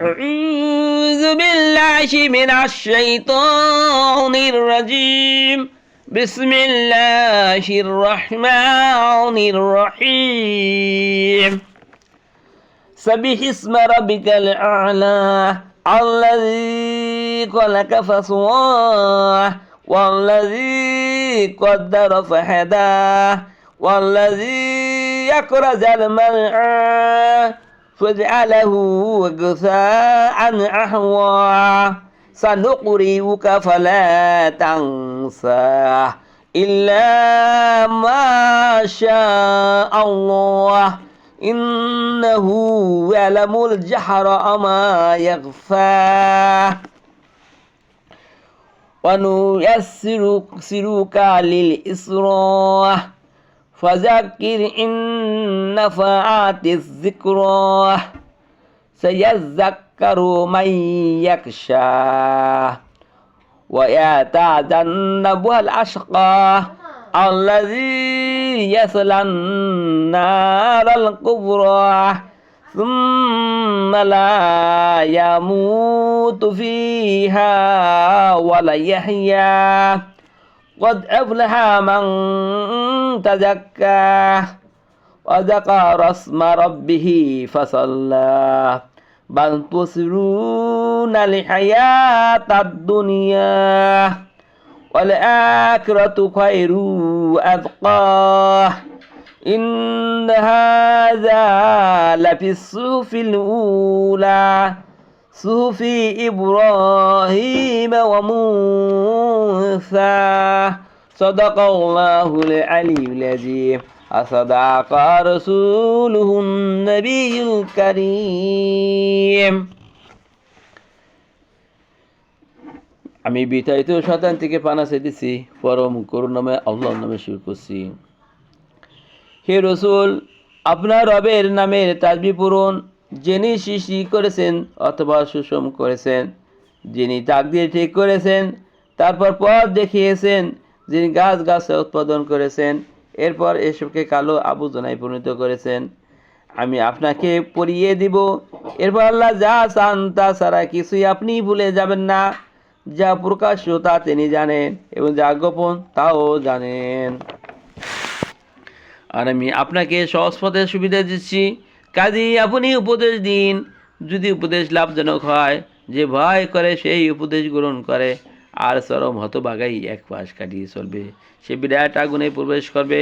أعوذ بالله من الشيطان الرجيم بسم الله الرحمن الرحيم سبح اسم ربك الأعلى الذي خلق فسواه والذي قدر فهداه والذي أخرج المرعى فاجعله غثاء أحوى سنقرئك فلا تنسى إلا ما شاء الله إنه يعلم الجهر وما يخفى ونيسرك للإسراء فذكر إن نفعت الذكرى سيذكر من يخشى ويتجنبها الأشقى الذي يصلى النار الكبرى ثم لا يموت فيها ولا يحيا قد أفلح من تزكى وذكر اسم ربه فصلى بل تؤثرون الحياة الدنيا والآخرة خير وأبقى إن هذا لفي الصحف الأولى صحف إبراهيم وموسى صدق الله العلي العظيم صدق رسوله النبي الكريم আমি বিতাড়িত শয়তান থেকে পানা চাইতেছি পরম করুণাময় আল্লাহর নামে শুরু করছি। হে রসুল, আপনার রবের নামের তাসবিহ পড়ুন, যিনি সৃষ্টি করেছেন অথবা সুষম করেছেন, যিনি তাকদীর ঠিক করেছেন, তারপর পথ দেখিয়েছেন, যিনি গাছ গাছরা উৎপাদন করেছেন, এরপর এসবকে কালো আবর্জনায় পরিণত করেছেন। আমি আপনাকে পড়িয়ে দিব। এরপর আল্লাহ যা চান তা ছাড়া কিছুই আপনি ভুলে যাবেন না। যা প্রকাশ্য তা তিনি জানেন এবং যা গোপন তাও জানেন। আর আমি আপনাকে সহজ পথের সুবিধা দিচ্ছি, কাজেই আপনি উপদেশ দিন। যদি উপদেশ লাভজনক হয়, যে ভয় করে সেই উপদেশ গ্রহণ করে, আর চরম হতভাগাই এক পাশ কাটিয়ে চলবে, সে বিরাট আগুনে প্রবেশ করবে।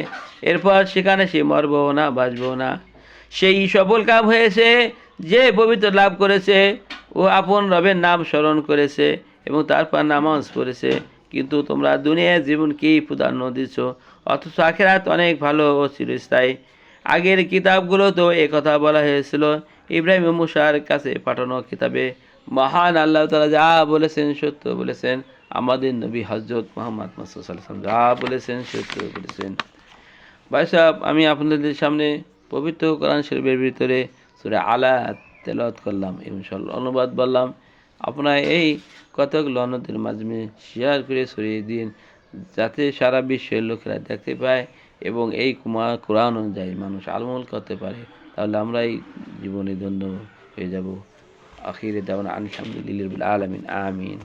এরপর সেখানে সে মরবেও না, বাঁচবেও না। সেই সফল কাম হয়েছে যে পবিত্র লাভ করেছে ও আপন রবের নাম স্মরণ করেছে এবং তারপর নামাজ পড়েছে। কিন্তু তোমরা দুনিয়ার জীবনকেই প্রাধান্য দিচ্ছ, অথচ আখিরাত অনেক ভালো ও চিরস্থায়ী। আগের কিতাবগুলো তো কথা বলা হয়েছিল। ইব্রাহিম ও মুসার কাছে পাঠানো কিতাবে মহান আল্লাহ তাআলা যা বলেছেন সত্য বলেছেন। আমাদের নবী হযরত মুহাম্মদ সাল্লাল্লাহু আলাইহি ওয়াসাল্লাম যা বলেছেন সত্য বলেছেন। ভাই সাহেব, আমি আপনাদের সামনে পবিত্র কোরআন শরীফের ভিতরে সূরা আলা তেলাওয়াত করলাম এবং অনুবাদ বললাম। আপনারা এই কথাগুলো অন্যদের মাধ্যমে শেয়ার করে ছড়িয়ে দিন, যাতে সারা বিশ্বের লোকেরা দেখতে পায় এবং এই কোরআন অনুযায়ী মানুষ আমল করতে পারে। তাহলে আমরাই জীবনে ধন্য হয়ে যাব। আখিরে দাওয়ানা আলহামদুলিল্লাহি রাব্বিল আলামিন। আমিন।